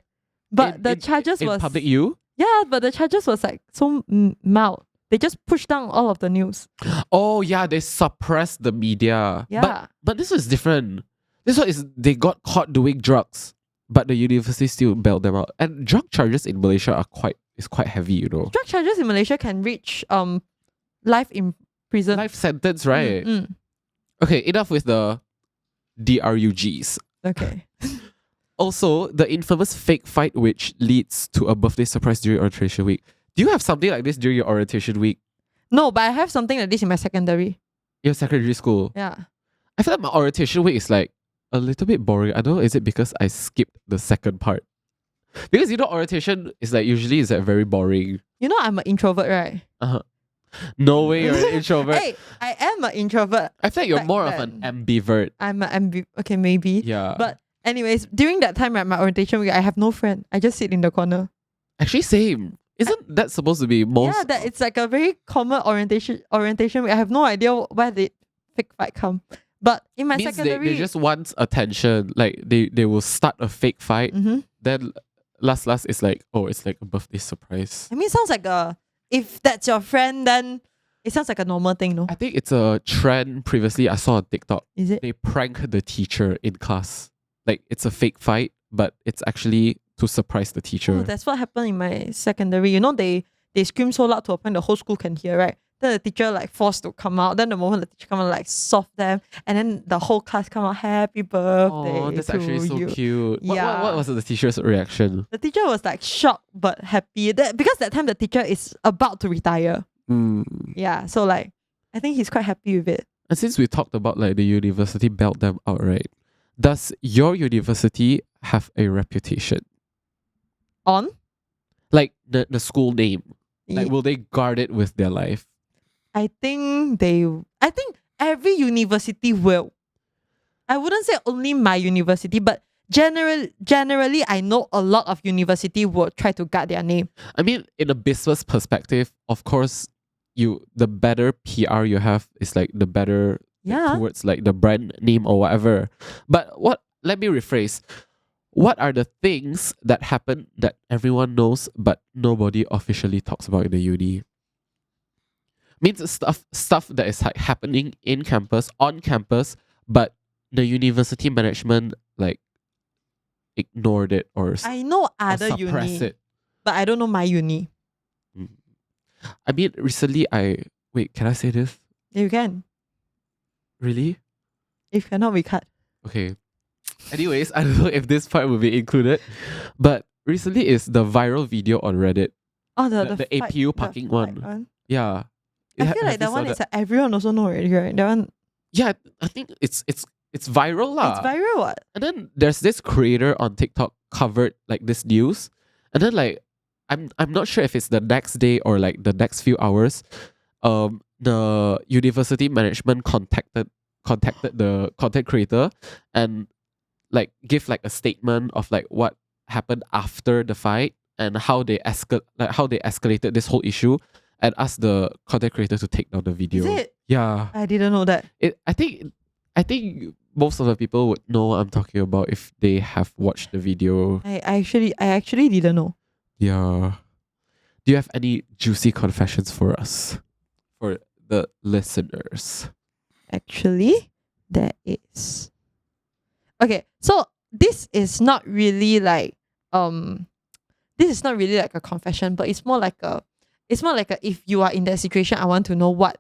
But the charges in was public U. Yeah, but the charges was like so mild. They just pushed down all of the news. Oh yeah, they suppressed the media. Yeah. But this was different. This one is they got caught doing drugs, but the university still bailed them out. And drug charges in Malaysia are quite heavy, you know. Drug charges in Malaysia can reach life in prison. Life sentence, right? Mm. Okay, enough with the DRUGs. Okay. Also, the infamous fake fight which leads to a birthday surprise during orientation week. Do you have something like this during your orientation week? No, but I have something like this in my secondary. Your secondary school? Yeah. I feel like my orientation week is like a little bit boring. I don't know, is it because I skipped the second part? Because you know, orientation is like usually is like very boring. You know I'm an introvert, right? No way you're an introvert. Hey, I am an introvert. I feel like you're back more of an then. ambivert. I'm an okay, maybe. Yeah. But anyways, during that time at my orientation week, I have no friend. I just sit in the corner. Actually, same. Isn't that supposed to be most? Yeah, that it's like a very common orientation week. I have no idea where the fake fight come. But in my means secondary, they just want attention. Like they will start a fake fight. Then last it's like, oh, it's like a birthday surprise. I mean, it sounds like if that's your friend, then it sounds like a normal thing, no? I think it's a trend previously I saw on TikTok. Is it? They prank the teacher in class. Like it's a fake fight, but it's actually to surprise the teacher. Oh, that's what happened in my secondary. You know, they scream so loud to a point the whole school can hear, right? Then the teacher like forced to come out. Then the moment the teacher come out, like soft them, and then the whole class come out, happy birthday. Oh, that's to actually so you. cute. Yeah. What was the teacher's reaction? The teacher was like shocked but happy. Because that time the teacher is about to retire. Yeah, so like I think he's quite happy with it. And since we talked about like the university bailed them out, right? Does your university have a reputation? On? Like the school name? Like Ye- will they guard it with their life? I think every university will. I wouldn't say only my university, but generally I know a lot of university will try to guard their name. I mean, in a business perspective, of course, the better PR you have is like the better Yeah. towards like the brand name or whatever. But let me rephrase. What are the things that happen that everyone knows but nobody officially talks about in the uni? Means stuff that is like happening in campus, on campus, but the university management like ignored it or I know other suppressed uni, it. but I don't know my uni. I mean, recently wait, can I say this? You can. Really? If cannot, we cut. Okay. Anyways, I don't know if this part will be included, but recently is the viral video on Reddit. Oh, The fight- APU the parking fight one. Yeah. I feel like that one is like everyone also know already, right? That one, Yeah, I think it's viral lah. it's viral. What? And then there's this creator on TikTok covered like this news, and then like I'm not sure if it's the next day or like the next few hours. The university management contacted the content creator and like give like a statement of like what happened after the fight and how they escalated this whole issue and asked the content creator to take down the video. Is it? Yeah. I didn't know that. I think most of the people would know what I'm talking about if they have watched the video. I actually didn't know. Yeah. Do you have any juicy confessions for us? For the listeners? Actually, there is. Okay, so this is not really like a confession, but it's more like a if you are in that situation, I want to know what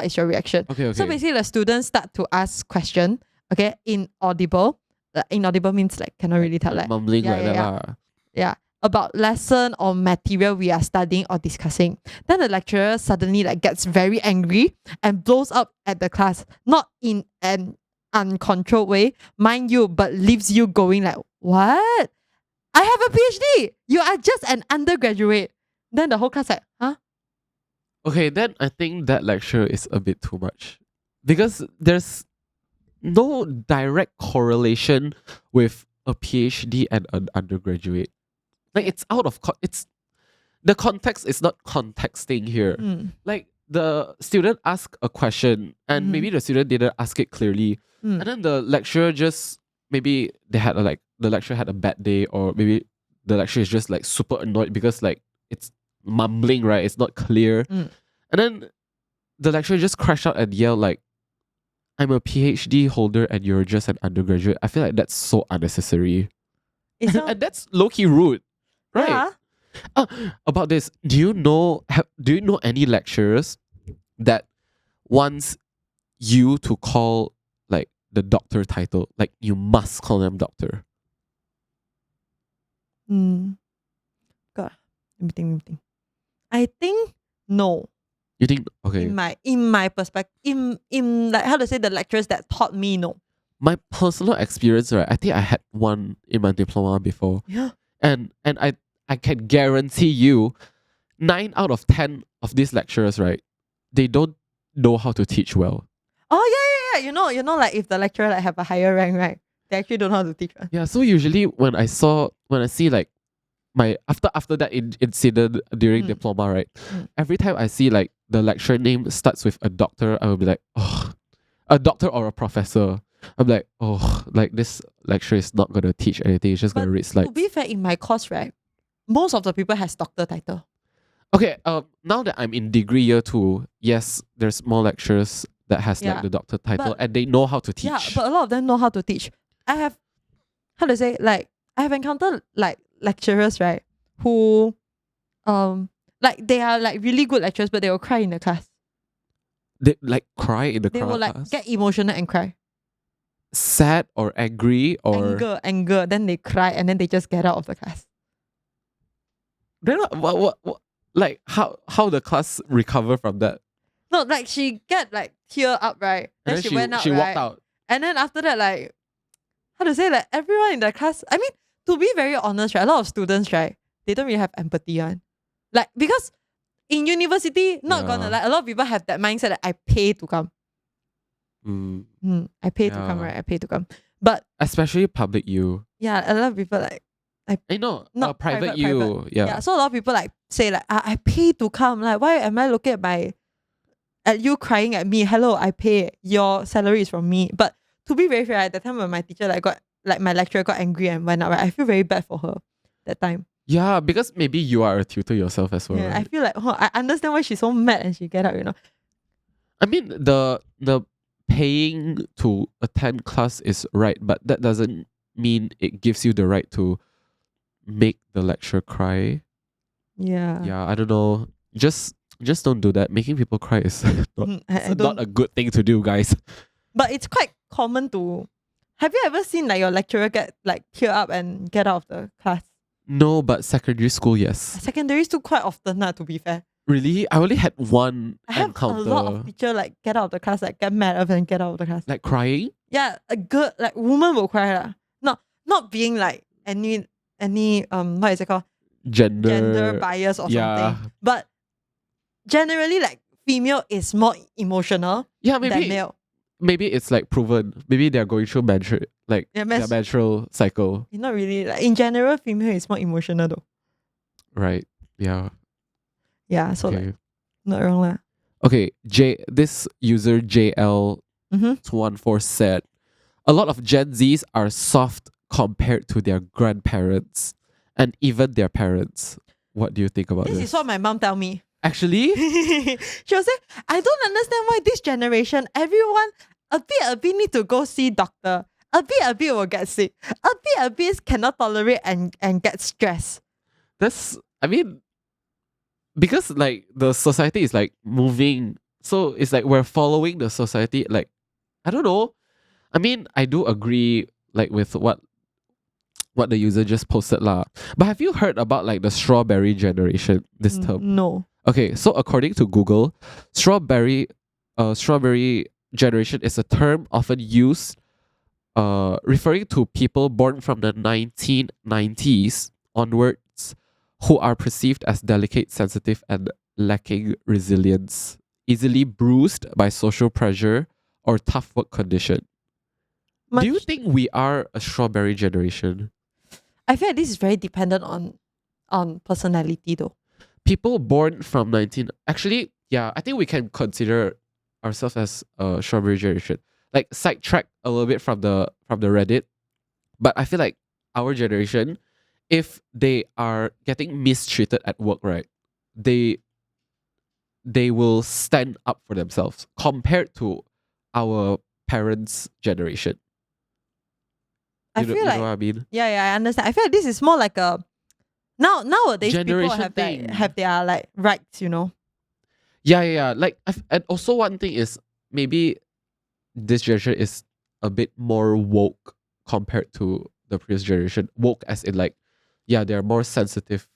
is your reaction. Okay. So basically the students start to ask question, okay, inaudible. Inaudible means like cannot really tell, like mumbling yeah, like yeah, that yeah. lah. Yeah, about lesson or material we are studying or discussing. Then the lecturer suddenly like gets very angry and blows up at the class, not in an uncontrolled way, mind you, but leaves you going like, what? I have a PhD. You are just an undergraduate. Then the whole class like, huh? Okay, then I think that lecture is a bit too much. Because there's no direct correlation with a PhD and an undergraduate. Like it's out of it's the context is not contexting here. Like the student asked a question and maybe the student didn't ask it clearly. And then the lecturer just maybe the lecturer had a bad day, or maybe the lecturer is just like super annoyed because like it's mumbling, right? It's not clear. And then the lecturer just crashed out and yelled like, I'm a PhD holder and you're just an undergraduate. I feel like that's so unnecessary. And that's low-key rude. Right. Yeah. About this, do you know any lecturers that wants you to call like the doctor title? Like you must call them doctor. God, let me think. I think no. You think okay. In my perspective, in like how to say, the lecturers that taught me, no. My personal experience, right? I think I had one in my diploma before. Yeah. And I can guarantee you 9 out of 10 of these lecturers, right? They don't know how to teach well. Oh yeah. You know, like if the lecturer like have a higher rank, right? They actually don't know how to teach. Yeah, so usually when I see like my after that incident during diploma, right? Every time I see like the lecturer name starts with a doctor, I will be like, oh, a doctor or a professor. I'm like, oh, like this lecturer is not gonna teach anything. It's just gonna read slides. To be fair, in my course, right, most of the people has doctor title. Okay, now that I'm in degree year 2, yes, there's more lecturers that has like the doctor title, and they know how to teach. Yeah, but a lot of them know how to teach. I have encountered like lecturers, right, who like they are like really good lecturers, but they will cry in the class. They like cry in the class? They will like get emotional and cry. Sad or angry or anger, then they cry and then they just get out of the class. Then what like how the class recover from that? No, like she get like tear up, right? Then she went out, she right? walked out. And then after that, like, how to say, like everyone in the class, I mean, to be very honest, right, a lot of students, right, they don't really have empathy on. Like, because in university, not gonna like, a lot of people have that mindset that I pay to come. I pay to come, right? I pay to come. But especially public U. Yeah, a lot of people like I know, not private U. Private. Yeah. So a lot of people like say like, I pay to come. Like, why am I looking at you crying at me? Hello, I pay. Your salary is from me. But to be very fair, at the time when my teacher my lecturer got angry and went out, right, I feel very bad for her that time. Yeah, because maybe you are a tutor yourself as well. Yeah, right? I feel like, I understand why she's so mad and she get out, you know. I mean, the paying to attend class is right, but that doesn't mean it gives you the right to make the lecturer cry. Yeah. Yeah, I don't know. Just don't do that. Making people cry is not a good thing to do, guys. But it's quite common to. Have you ever seen like your lecturer get like tear up and get out of the class? No, but secondary school, yes. Secondary school quite often, to be fair. Really? I only had one encounter. I have a lot of teachers like get out of the class, like get mad up and get out of the class. Like crying? Yeah, a girl, like woman will cry. Not being like any what is it called? Gender bias or something. But generally, like female is more emotional than male. Maybe it's like proven. Maybe they're going through their menstrual cycle. Not really. Like in general, female is more emotional though. Right. Yeah. Yeah. So like, not wrong lah. Okay. This user JL Mm-hmm. 214 said, a lot of Gen Zs are soft compared to their grandparents and even their parents. What do you think about This this? is what my mom tell me. Actually, She was say, I don't understand why this generation, everyone a bit need to go see doctor. A bit will get sick. A bit cannot tolerate and get stressed. I mean, because like the society is like moving, so it's like we're following the society. Like, I don't know. I mean, I do agree like with what the user just posted lah. But have you heard about like the strawberry generation this term? No. Okay, so according to Google, strawberry generation is a term often used referring to people born from the 1990s onwards who are perceived as delicate, sensitive, and lacking resilience, easily bruised by social pressure or tough work condition. Do you think we are a strawberry generation? I feel like this is very dependent on personality though. People born from 19 actually, yeah, I think we can consider ourselves as a strawberry generation. Like sidetrack a little bit from the Reddit, but I feel like our generation, if they are getting mistreated at work, right, they will stand up for themselves compared to our parents' generation. I You feel know like what I mean? yeah, I understand. I feel like this is more like a nowadays people Generation have thing. have their like rights, you know. Yeah. Like, and also one thing is maybe this generation is a bit more woke compared to the previous generation. Woke as in like, yeah, they're more sensitive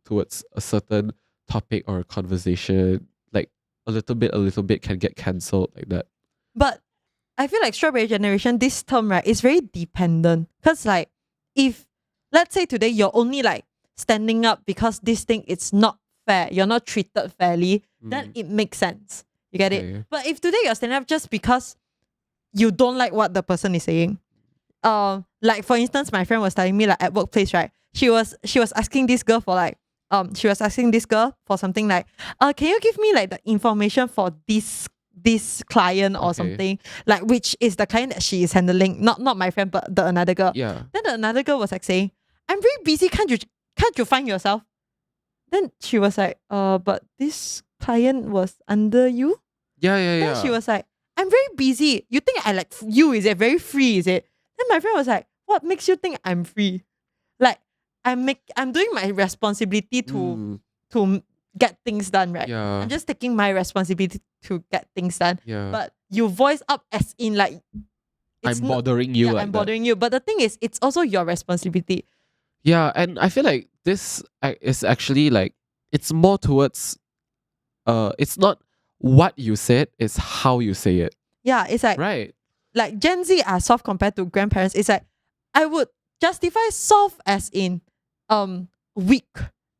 towards a certain topic or conversation. Like a little bit can get cancelled like that. But I feel like strawberry generation, this term, right, is very dependent. Because like if let's say today you're only like standing up because this thing is not fair, you're not treated fairly, then it makes sense. You get Okay. it? But if today you're standing up just because you don't like what the person is saying, like for instance, my friend was telling me like at workplace, right? She was asking this girl for like she was asking this girl for something like can you give me like the information for this client or Okay. something, like which is the client that she is handling, not my friend but the another girl. Yeah. Then the another girl was like saying, I'm very busy, can't you find yourself? Then she was like, but this client was under you. Yeah. Then she was like, I'm very busy. You think I like you, is it? Very free, is it? Then my friend was like, what makes you think I'm free? Like I'm doing my responsibility to get things done, right? Yeah. I'm just taking my responsibility to get things done. Yeah. But you voice up as in like I'm bothering you. Yeah, like I'm that. bothering you. But the thing is, it's also your responsibility. Yeah, and I feel like this is actually like it's more towards it's not what you said, it's how you say it. Yeah, it's like Right. like Gen Z are soft compared to grandparents. It's like I would justify soft as in weak.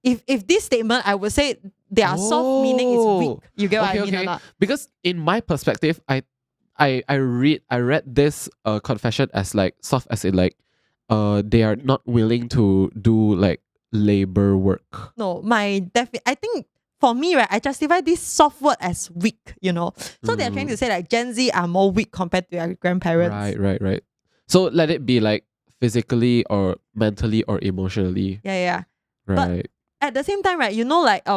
If this statement, I would say they are soft meaning is weak. You get what I mean or not? Because in my perspective, I read this confession as like soft as in like they are not willing to do like labor work. No, I think for me, right, I justify this soft word as weak, you know. So they're trying to say like Gen Z are more weak compared to their grandparents. Right. So let it be like physically or mentally or emotionally. Yeah. Right. But at the same time, right, you know, like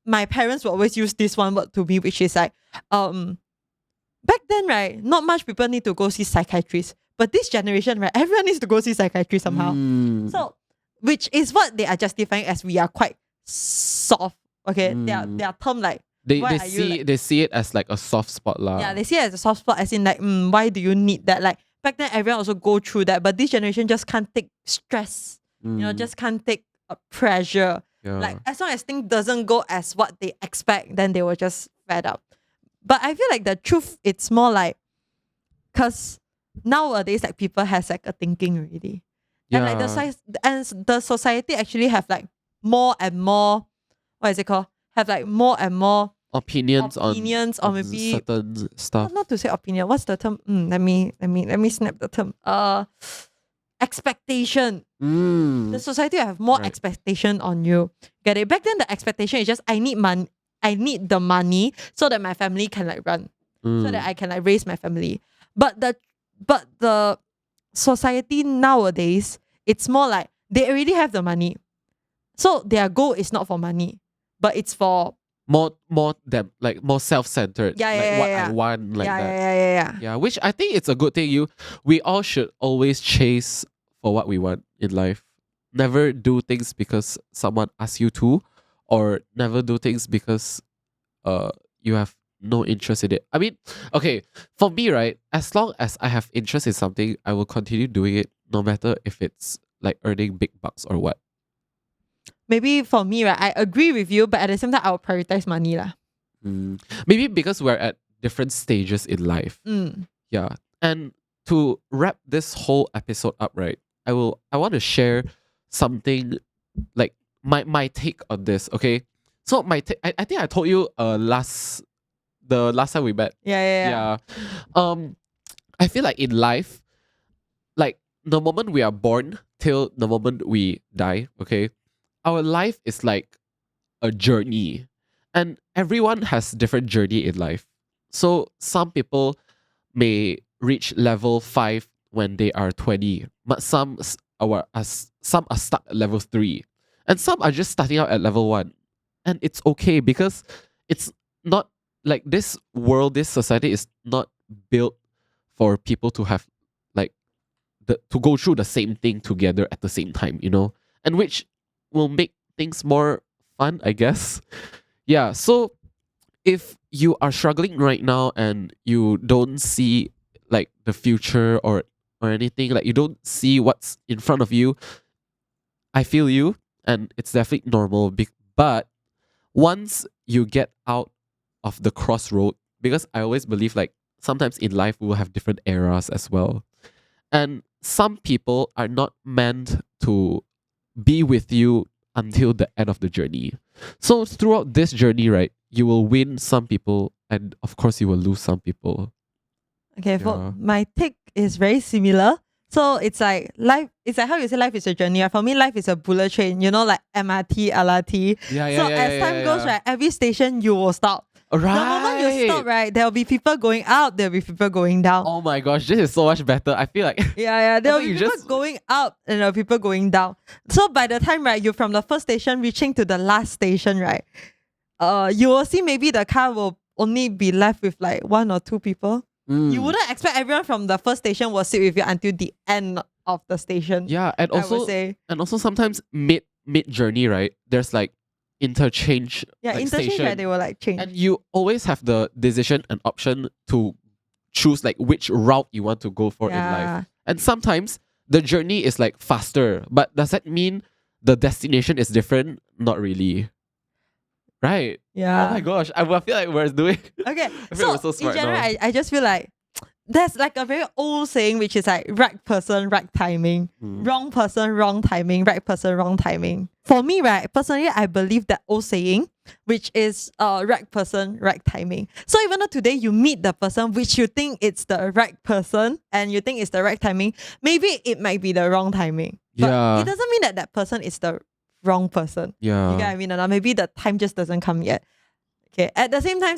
my parents will always use this one word to me, which is like back then, right, not much people need to go see psychiatrists. But this generation, right, everyone needs to go see psychiatrist somehow. So which is what they are justifying as we are quite soft. Okay. Their term like They why they see it as like a soft spot lah. yeah, they see it as a soft spot, as in like, why do you need that? Like back then, everyone also go through that, but this generation just can't take stress. You know, just can't take pressure. Yeah. Like as long as things doesn't go as what they expect, then they will just fed up. But I feel like the truth, it's more like, cause nowadays like people has like a thinking already, and like the society actually have like more and more, what is it called? Have like more and more opinions on maybe certain stuff. not to say opinion. What's the term? Let me snap the term. Expectation. The society have more expectation on you. Get it? Back then the expectation is just I need money. I need the money so that my family can like run, so that I can like raise my family. But the society nowadays, it's more like they already have the money. So their goal is not for money, but it's for more them, like more self-centered. Yeah, like yeah, what yeah, I yeah. want, like yeah, that. yeah, yeah, yeah, yeah. Yeah, which I think it's a good thing. We all should always chase for what we want in life. Never do things because someone asks you to, or never do things because you have no interest in it. I mean, okay, for me, right, as long as I have interest in something, I will continue doing it no matter if it's like earning big bucks or what. Maybe for me, right, I agree with you, but at the same time, I'll prioritize money lah. Maybe because we're at different stages in life. Yeah. And to wrap this whole episode up, right, I want to share something, like my take on this, okay? So I think I told you the last time we met. Yeah. I feel like in life, like the moment we are born till the moment we die, okay, our life is like a journey, and everyone has different journey in life. So some people may reach level 5 when they are 20, but some are stuck at level 3, and some are just starting out at level 1. And it's okay, because it's not like this world, this society is not built for people to have like to go through the same thing together at the same time, and which will make things more fun, I guess. Yeah, so if you are struggling right now and you don't see like the future or anything, like you don't see what's in front of you, I feel you, and it's definitely normal. But once you get out of the crossroad, because I always believe like sometimes in life we will have different eras as well, and some people are not meant to be with you until the end of the journey. So throughout this journey, right, you will win some people, and of course you will lose some people. Okay, Yeah. for my take is very similar. So it's like life. It's like how you say life is a journey. For me, life is a bullet train. Like MRT, LRT. So as time goes, right, every station you will stop. Right. The moment you stop, right, there will be people going up, there will be people going down. Oh my gosh, this is so much better. I feel like Yeah, there will be you people just- going up and there will be people going down. So by the time, right, you're from the first station reaching to the last station, right, you will see maybe the car will only be left with like 1 or 2 people. You wouldn't expect everyone from the first station will sit with you until the end of the station. Yeah, and I would also say. sometimes mid journey, right, there's like interchange. Yeah, like, interchange, station, right, they will like change. and you always have the decision and option to choose like which route you want to go for in life. And sometimes the journey is like faster, but does that mean the destination is different? Not really. Right. Yeah. Oh my gosh, I feel like we're doing. Okay, I feel we're so in smart general, now. I just feel like there's like a very old saying which is like right person, right timing. Wrong person, wrong timing. Right person, wrong timing. For me, right, personally, I believe that old saying, which is right person, right timing. So even though today you meet the person which you think it's the right person and you think it's the right timing, maybe it might be the wrong timing. But Yeah. it doesn't mean that that person is the wrong person. Yeah. You get what I mean? Or maybe the time just doesn't come yet. Okay. At the same time,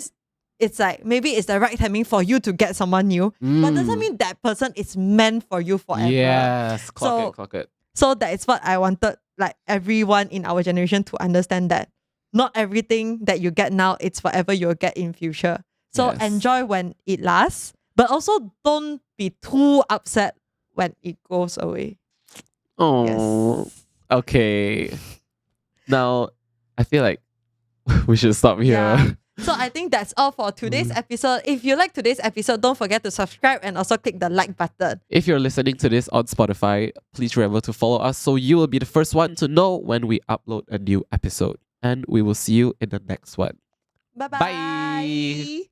it's like maybe it's the right timing for you to get someone new, but doesn't mean that person is meant for you forever. Yes, clock it. So that is what I wanted, like everyone in our generation to understand, that not everything that you get now, it's forever you'll get in future. So Yes. enjoy when it lasts, but also don't be too upset when it goes away. Oh, Yes. okay. Now, I feel like we should stop here. Yeah. So I think that's all for today's episode. If you like today's episode, don't forget to subscribe and also click the like button. If you're listening to this on Spotify, please remember to follow us so you will be the first one to know when we upload a new episode. And we will see you in the next one. Bye-bye. Bye.